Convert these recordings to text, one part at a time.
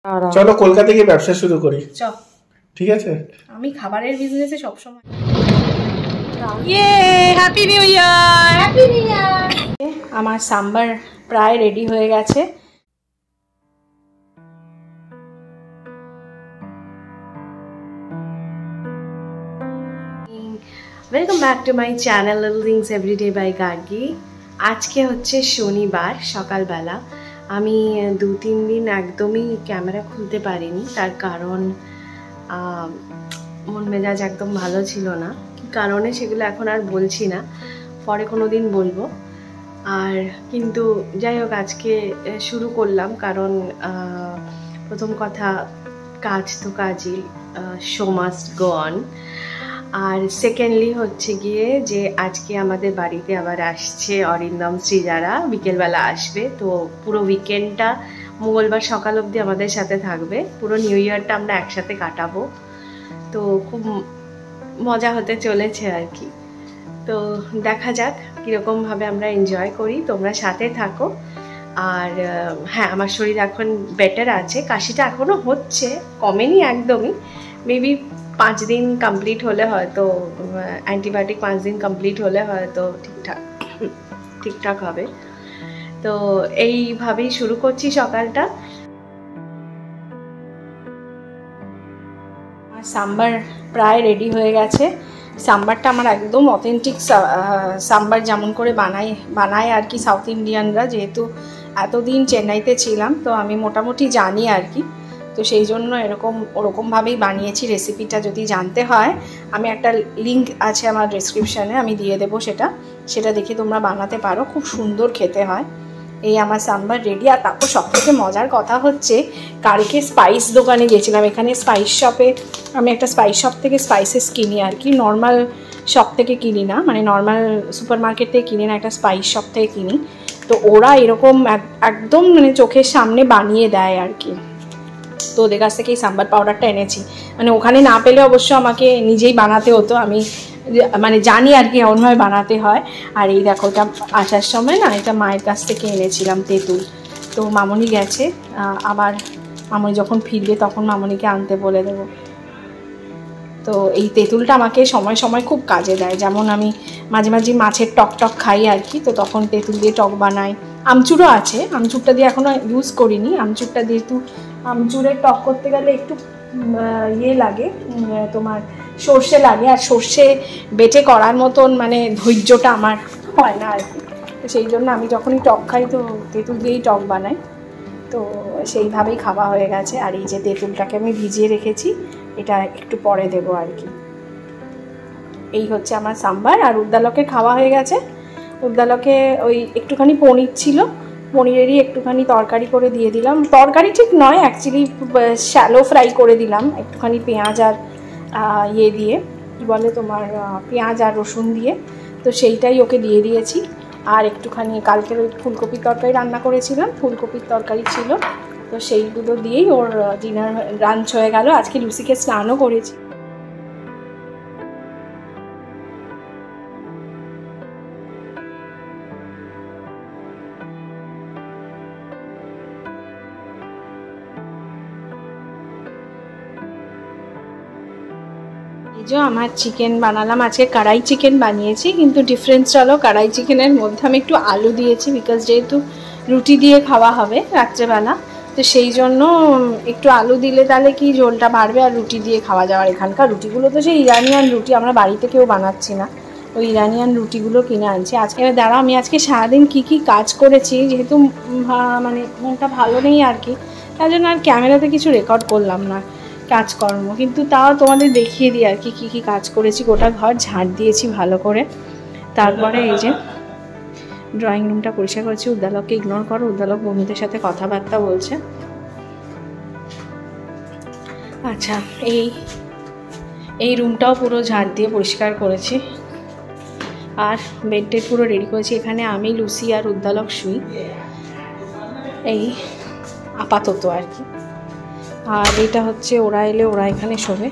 চলো কলকাতা গিয়ে ব্যবসা শুরু করি। ঠিক আছে, আমি খাবারের বিজনেসে সব সময়। Happy new year. Happy new year. আমার সাম্বার প্রায় রেডি হয়ে গেছে। Welcome back to my channel little things everyday by Gargi. আজকে হচ্ছে শনিবার সকালবেলা। আমি 2-3 দিন একদমই ক্যামেরা খুলতে পারিনি, তার কারণ মন মেজাজ একদম ভালো ছিল না। কী কারণে সেগুলো এখন আর বলছি না, পরে কোনো দিন বলবো। আর কিন্তু যাই হোক, আজকে শুরু করলাম কারণ প্রথম কথা, কাজ তো কাজই, শো মাস্ট গো অন। আর সেকেন্ডলি হচ্ছে গিয়ে যে আজকে আমাদের বাড়িতে আবার আসছে অরিন্দম শ্রীজারা, বিকেলবেলা আসবে। তো পুরো উইকেন্ডটা মঙ্গলবার সকাল অবধি আমাদের সাথে থাকবে, পুরো নিউ ইয়ারটা আমরা একসাথে কাটাবো। তো খুব মজা হতে চলেছে আর কি। তো দেখা যাক কীরকমভাবে আমরা এনজয় করি, তোমরা সাথে থাকো। আর হ্যাঁ, আমার শরীর এখন বেটার আছে, কাশিটা এখনও হচ্ছে, কমেনি একদমই। মেবি 5 দিন কমপ্লিট হলে হয়তো, অ্যান্টিবায়োটিক 5 দিন কমপ্লিট হলে হয়তো ঠিকঠাক হবে। তো এইভাবেই শুরু করছি সকালটা। আমার সাম্বার প্রায় রেডি হয়ে গেছে। সাম্বারটা আমার একদম অথেন্টিক সাম্বার যেমন করে বানায় আর কি সাউথ ইন্ডিয়ানরা। যেহেতু এতদিন চেন্নাইতে ছিলাম, তো আমি মোটামুটি জানি আর কি। তো সেই জন্য ওরকমভাবেই বানিয়েছি। রেসিপিটা যদি জানতে হয়, আমি একটা লিঙ্ক আছে আমার ডেসক্রিপশানে, আমি দিয়ে দেবো, সেটা দেখে তোমরা বানাতে পারো। খুব সুন্দর খেতে হয়। এই আমার সাম্বার রেডি। আর তারপর সবথেকে মজার কথা হচ্ছে, কালকে স্পাইস দোকানে গেছিলাম। এখানে স্পাইস শপে, আমি একটা স্পাইস শপ থেকে স্পাইসেস কিনি আর কি, নর্মাল শপ থেকে কিনি না, মানে নর্মাল সুপার মার্কেট থেকে কিনি না, একটা স্পাইস শপ থেকে কিনি। তো ওরা এরকম একদম মানে চোখের সামনে বানিয়ে দেয় আর কি। তো ওদের কাছ থেকে এই সাম্বার পাউডারটা এনেছি। মানে ওখানে না পেলে অবশ্য আমাকে নিজেই বানাতে হতো, আমি মানে জানি আর কি এমনভাবে বানাতে হয়। আর এই দেখো, এটা আসার সময় না, এটা মায়ের কাছ থেকে এনেছিলাম তেঁতুল। তো মামনি গেছে, আবার মামনি যখন ফিরবে তখন মামনিকে আনতে বলে দেবো। তো এই তেঁতুলটা আমাকে সময় সময় খুব কাজে দেয়। যেমন আমি মাঝে মাঝে মাছের টক খাই আর কি, তো তখন তেঁতুল দিয়ে টক বানাই। আমচুরও আছে, আমচুরটা দিয়ে এখনও ইউজ করিনি। আমচুরটা দিয়ে একটু, আমচুরের টক করতে গেলে একটু ইয়ে লাগে, তোমার সর্ষে লাগে। আর সর্ষে বেটে করার মতন মানে ধৈর্যটা আমার হয় না আর কি। তো সেই জন্য আমি যখনই টক খাই, তো তেঁতুল দিয়েই টক বানাই। তো সেইভাবেই খাওয়া হয়ে গেছে। আর এই যে তেঁতুলটাকে আমি ভিজিয়ে রেখেছি, এটা একটু পরে দেবো আর কি। এই হচ্ছে আমার সাম্বার। আর উদ্দালকে খাওয়া হয়ে গেছে। উদ্দালকে ওই একটুখানি পনির ছিল, পনিরেরই একটুখানি তরকারি করে দিয়ে দিলাম। তরকারি ঠিক নয়, অ্যাকচুয়ালি শ্যালো ফ্রাই করে দিলাম একটুখানি পেঁয়াজ আর ইয়ে দিয়ে, কী বলে তোমার, পেঁয়াজ আর রসুন দিয়ে। তো সেইটাই ওকে দিয়ে দিয়েছি। আর একটুখানি কালকের ওই ফুলকপির তরকারি রান্না করেছিলাম, ফুলকপির তরকারি ছিল, তো সেইগুলো দিয়েই ওর ডিনার লাঞ্চ হয়ে গেল। আজকে লুসিকে স্নানও করেছি। এই যে আমার চিকেন বানালাম, আজকে কড়াই চিকেন বানিয়েছি। কিন্তু ডিফারেন্স হলো, কড়াই চিকেনের মধ্যে আমি একটু আলু দিয়েছি, বিকজ যেহেতু রুটি দিয়ে খাওয়া হবে রাত্রেবেলা, তো সেই জন্য একটু আলু দিলে তাহলে কি ঝোলটা বাড়বে আর রুটি দিয়ে খাওয়া যাওয়ার। এখানকার রুটিগুলো তো সেই ইরানিয়ান রুটি, আমরা বাড়িতে কেউ বানাচ্ছি না, ওই ইরানিয়ান রুটিগুলো কিনে আনছি। আজকে দাঁড়াও, আমি আজকে সারাদিন কী কাজ করেছি, যেহেতু মানে মনটা ভালো নেই আর কি, তার জন্য আর ক্যামেরাতে কিছু রেকর্ড করলাম না কাজকর্ম। কিন্তু তাও তোমাদের দেখিয়ে দিই আর কি কী কাজ করেছি। গোটা ঘর ঝাড় দিয়েছি ভালো করে। তারপরে এই যে ড্রয়িং রুমটা পরিষ্কার করেছি। উদ্দালককে ইগনোর করো, উদ্দালক বন্ধুদের সাথে কথাবার্তা বলছে। আচ্ছা, এই রুমটাও পুরো ঝাড় দিয়ে পরিষ্কার করেছি। আর বেডটেড পুরো রেডি করেছি। এখানে আমি, লুসি আর উদ্দালক শুই, এই আপাতত আর কি। আর এটা হচ্ছে ওরা এলে ওরা এখানে শোবে।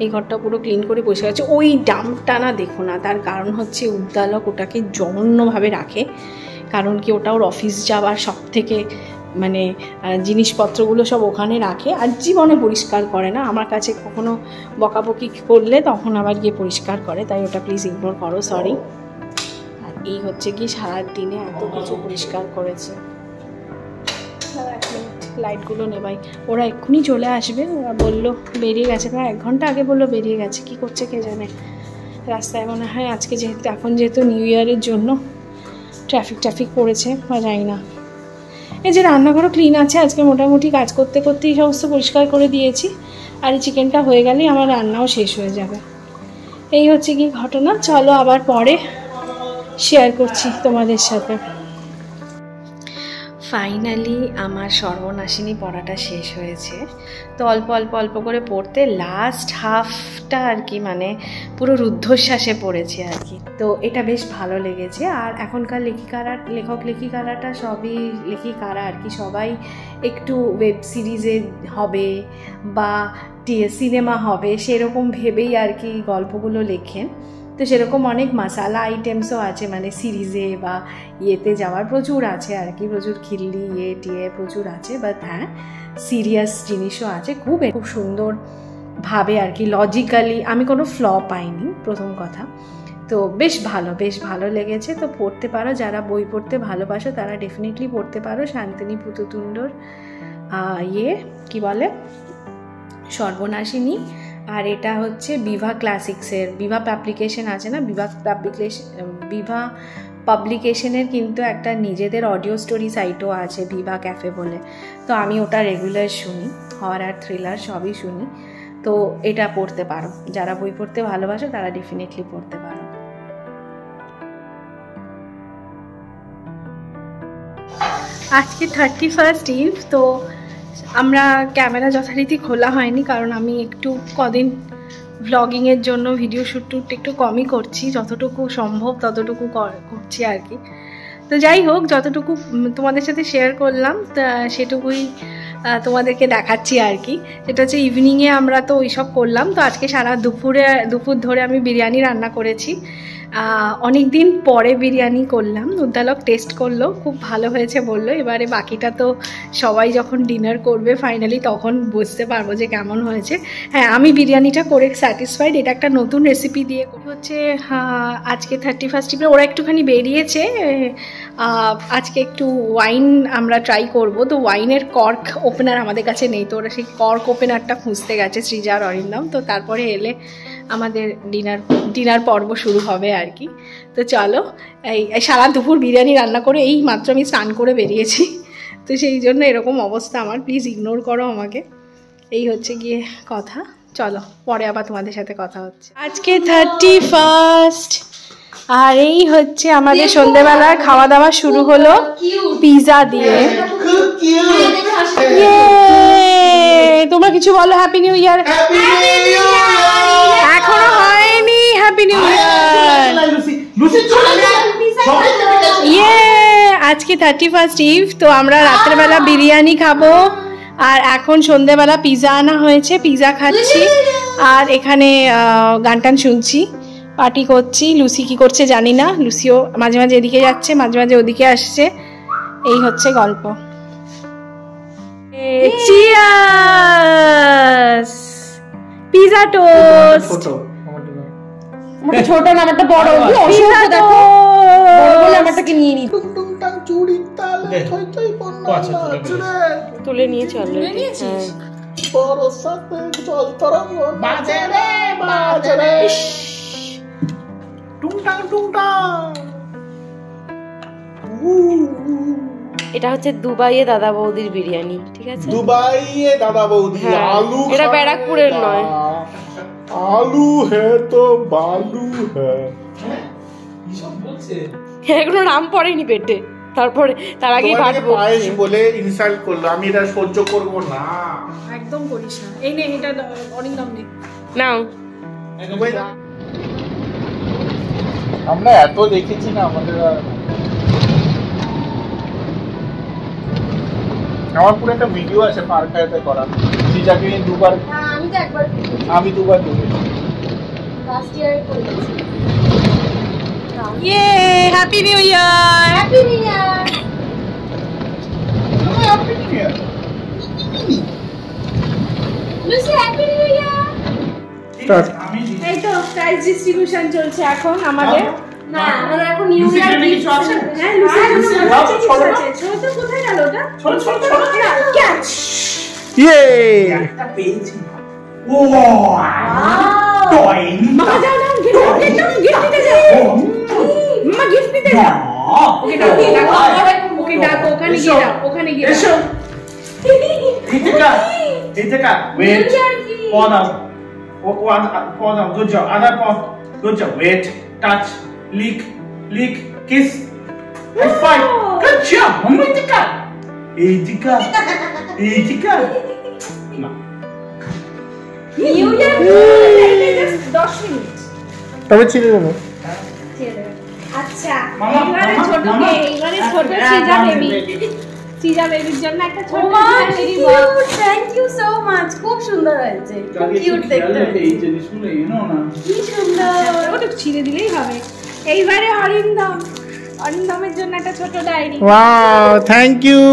এই ঘরটা পুরো ক্লিন করে পরিষ্কার আছে। ওই ডাম্পটা না দেখো না, তার কারণ হচ্ছে উদ্দালক ওটাকে জঘন্যভাবে রাখে। কারণ কি, ওটা ওর অফিস যাওয়ার সব থেকে মানে জিনিসপত্রগুলো সব ওখানে রাখে, আর জীবনে পরিষ্কার করে না। আমার কাছে কখনো বকাবকি করলে তখন আবার গিয়ে পরিষ্কার করে, তাই ওটা প্লিজ ইগনোর করো, সরি। আর এই হচ্ছে কি সারাদিনে এত কিছু পরিষ্কার করেছে। লাইটগুলো নেবাই, ওরা এক্ষুনি চলে আসবে। ওরা বললো বেরিয়ে গেছে, প্রায় 1 ঘন্টা আগে বললো বেরিয়ে গেছে। কি করছে কে জানে রাস্তায়, মনে হয় আজকে যেহেতু নিউ ইয়ারের জন্য ট্রাফিক পড়েছে বা জানি না। এই যে রান্নাঘরও ক্লিন আছে, আজকে মোটামুটি কাজ করতে করতেই সমস্ত পরিষ্কার করে দিয়েছি। আর এই চিকেনটা হয়ে গেলেই আমার রান্নাও শেষ হয়ে যাবে। এই হচ্ছে কি ঘটনা। চলো আবার পরে শেয়ার করছি তোমাদের সাথে। ফাইনালি আমার সর্বনাশিনী পড়াটা শেষ হয়েছে। তো অল্প করে পড়তে লাস্ট হাফটা আর কি মানে পুরো রুদ্ধশ্বাসে পড়েছে আর কি। তো এটা বেশ ভালো লেগেছে। আর এখনকার লেখক লেখিকারাটা সবই লেখিকারা আর কি, সবাই একটু ওয়েব সিরিজে হবে বা সিনেমা হবে সেরকম ভেবেই আর কি গল্পগুলো লেখেন। তো সেরকম অনেক মশালা আইটেমসও আছে, মানে সিরিজে বা ইয়েতে যাওয়ার প্রচুর আছে আর কি, প্রচুর খিল্লি টিয়ে প্রচুর আছে। বাট হ্যাঁ, সিরিয়াস জিনিসও আছে, খুব সুন্দরভাবে আর কি লজিক্যালি। আমি কোনো ফ্ল পাইনি প্রথম কথা। তো বেশ ভালো লেগেছে। তো পড়তে পারো, যারা বই পড়তে ভালোবাসো তারা ডেফিনেটলি পড়তে পারো শান্তিনী পুততুণ্ডর কি বলে সর্বনাশিনী। আর এটা হচ্ছে বিভা ক্লাসিক্সের, বিভা পাবলিকেশন আছে না, বিভা পাবলিকেশনের কিন্তু একটা নিজেদের অডিও স্টোরি সাইটও আছে বিভা ক্যাফে বলে। তো আমি ওটা রেগুলার শুনি, হরর থ্রিলার সবই শুনি। তো এটা পড়তে পারো, যারা বই পড়তে ভালোবাসো তারা ডেফিনেটলি পড়তে পারো। আজকে 31st ইভ, তো আমরা ক্যামেরা যথারীতি খোলা হয়নি, কারণ আমি একটু কদিন ভ্লগিংয়ের জন্য ভিডিও শ্যুট একটু কমই করছি, যতটুকু সম্ভব ততটুকু করছি আর কি। তো যাই হোক, যতটুকু তোমাদের সাথে শেয়ার করলাম সেটুকুই তোমাদেরকে দেখাচ্ছি আর কি। সেটা হচ্ছে ইভিনিংয়ে আমরা তো ওইসব করলাম। তো আজকে সারা দুপুর ধরে আমি বিরিয়ানি রান্না করেছি। অনেক দিন পরে বিরিয়ানি করলাম, উদ্দালক টেস্ট করলো, খুব ভালো হয়েছে বললো। এবারে বাকিটা তো সবাই যখন ডিনার করবে ফাইনালি তখন বুঝতে পারবো যে কেমন হয়েছে। হ্যাঁ, আমি বিরিয়ানিটা করে স্যাটিসফাইড। এটা একটা নতুন রেসিপি দিয়ে হচ্ছে আজকে 31st ওরা একটুখানি বেরিয়েছে। আজকে একটু ওয়াইন আমরা ট্রাই করব। তো ওয়াইনের কর্ক ওপেনার আমাদের কাছে নেই, তো ওরা সেই কর্ক ওপেনারটা খুঁজতে গেছে সৃজা আর অরিন্দম। তো তারপরে এলে আমাদের ডিনার পর্ব শুরু হবে আর কি। তো চলো, এই সারা দুপুর বিরিয়ানি রান্না করে এই মাত্র আমি স্নান করে বেরিয়েছি, তো সেই জন্য এরকম অবস্থা আমার, প্লিজ ইগনোর করো আমাকে। এই হচ্ছে গিয়ে কথা। চলো পরে আবার তোমাদের সাথে কথা হচ্ছে। আজকে 31st, আর এই হচ্ছে আমাদের সন্ধ্যেবেলার খাওয়া দাওয়া শুরু হলো পিৎজা দিয়ে। তোমরা কিছু বলো, হ্যাপি নিউ ইয়ার। এখনো হয়নি হ্যাপি নিউ ইয়ার। আজকে 31st ইভ, তো আমরা রাত্রেবেলা বিরিয়ানি খাবো, আর এখন সন্ধ্যেবেলা পিৎজা আনা হয়েছে, পিৎজা খাচ্ছি। আর এখানে গান টান শুনছি, পার্টি করছি। লুসি কি করছে জানি না, লুসিও মাঝে মাঝে এদিকে যাচ্ছে, মাঝে মাঝে ওদিকে আসছে। এই হচ্ছে গল্প। চিয়ার্স। Pizza toast. আমারটা ছোট না, আমারটা বড়। পিৎজা দেখো, বড় বলে আমারটাকে নিয়ে নি। তুলে নিয়ে চলো। এটা হচ্ছে দুবাইয়ে দাদা বৌদির বিরিয়ানি, ঠিক আছে? দুবাইয়ে দাদা বৌদি, আলু এটা ব্যারাকপুরের নয়। আলু হে তো বালু হে। এগুলো নাম পড়েনি পেটে, তারপরে তার আগে পায়েস বলে ইনসাল্ট করলো। আমি এটা সহ্য করব না, একদম করিস না। এই নে, এটা অরিন্দম নে, নাও। আমরা এত দেখেছি না আমাদের। আমার পুরো একটা ভিডিও আছে পার্কাতে করা, সিজাকে দুবার। আমি দুবার দেখেছি, লাস্ট ইয়ারে করেছি। Happy new year. হ্যাপি ইয়ার। লুসি হ্যাপি নিউ ইয়ার। আমি এই তো প্রাইজ ডিস্ট্রিবিউশন চলছে এখন আমাদের। না আমাদের এখন নিউ ইয়ার গিফট আছে। হ্যাঁ লুসি ছোট ছোট কোথায় গেল ওটা? ছোট ছোট ছোট ক্যাচ। ইয়ে একটা পেয়েছি। ওয়াও টয়িং। মামা যাও যাও গিফট দিতে যাও। মামা গিফট দিতে যাও। ওকে ডাকো ওখানে গিয়ে দাও ওখানে গিয়ে এসো। দাও। Itaka, wait. Paw down. Paw down. Good job. Other paw. Good job. Wait. Touch. Lick. Kiss. High five. Good job. Mama Itaka. Itaka. No. New year just 10 minute তবে ছিঁড়ে দেবো। আচ্ছা মামা, এইবারে মামা, ছোট মামা। এইবারে ছোট সিজা বেবি সিজা বেবির জন্য একটা ছোট থ্যাংক ইউ সো মাচ, খুব সুন্দর হয়েছে, খুব কিউট দেখতে হয়েছে। এই জিনিসগুলো এনো না। কি সুন্দর। ওটা ছিঁড়ে দিলেই হবে। এইবারে অরিন্দমের জন্য একটা ছোট ডায়েরি। Wow thank you.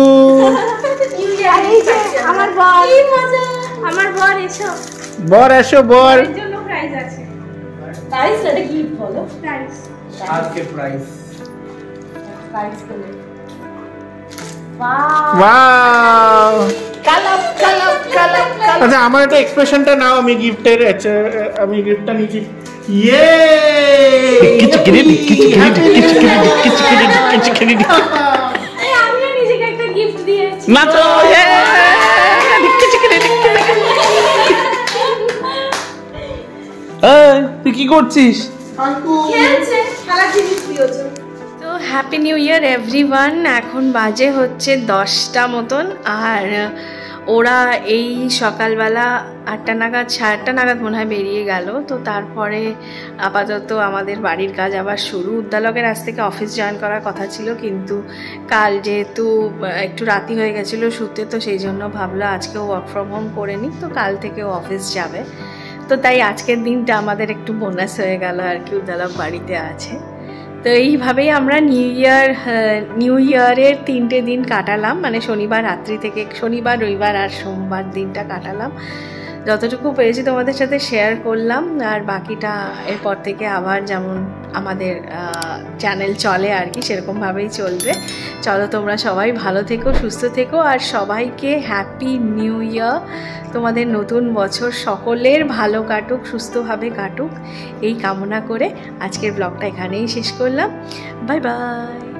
আর এই যে আমার বর, কি মজা। আমার বর এসো, বর এসো বর। এর জন্য প্রাইজ আছে। প্রাইস এটা গিফট বলো। প্রাইজ আজকে প্রাইস। প্রাইস বলো। ওয়াও কালাম আচ্ছা আমার একটা এক্সপ্রেশনটা নাও, আমি গিফটের আমি গিফটটা নিচ্ছি। ইয়ে এই আমিও নিজেকে একটা গিফট দিয়েছি। না তো তুই কি করছিস? খেলছে, খেলার জিনিস দিয়েছো। তো হ্যাপি নিউ ইয়ার এভরিওয়ান। এখন বাজে হচ্ছে 10টা মতন, আর ওরা এই সকালবেলা 8টা নাগাদ 8:30 নাগাদ মনে হয় বেরিয়ে গেল। তো তারপরে আপাতত আমাদের বাড়ির কাজ আবার শুরু। উদ্দালকের আজ থেকে অফিস জয়েন করার কথা ছিল, কিন্তু কাল যেহেতু একটু রাতি হয়ে গেছিলো শুতে, তো সেই জন্য ভাবলো আজকেও ওয়ার্ক ফ্রম হোম করে নিই, তো কাল থেকে অফিস যাবে। তো তাই আজকের দিনটা আমাদের একটু বোনাস হয়ে গেল আর কি, উদ্দালক বাড়িতে আছে। তো এইভাবেই আমরা নিউ ইয়ারের 3টে দিন কাটালাম, মানে শনিবার রাত্রি থেকে শনিবার, রবিবার আর সোমবার দিনটা কাটালাম। যতটুকু পেরেছি তোমাদের সাথে শেয়ার করলাম, আর বাকিটা এরপর থেকে আবার যেমন আমাদের চ্যানেল চলে আর কি সেরকমভাবেই চলবে। চলো তোমরা সবাই ভালো থেকো, সুস্থ থেকো, আর সবাইকে হ্যাপি নিউ ইয়ার। তোমাদের নতুন বছর সকলের ভালো কাটুক, সুস্থভাবে কাটুক, এই কামনা করে আজকের ব্লগটা এখানেই শেষ করলাম। Bye bye.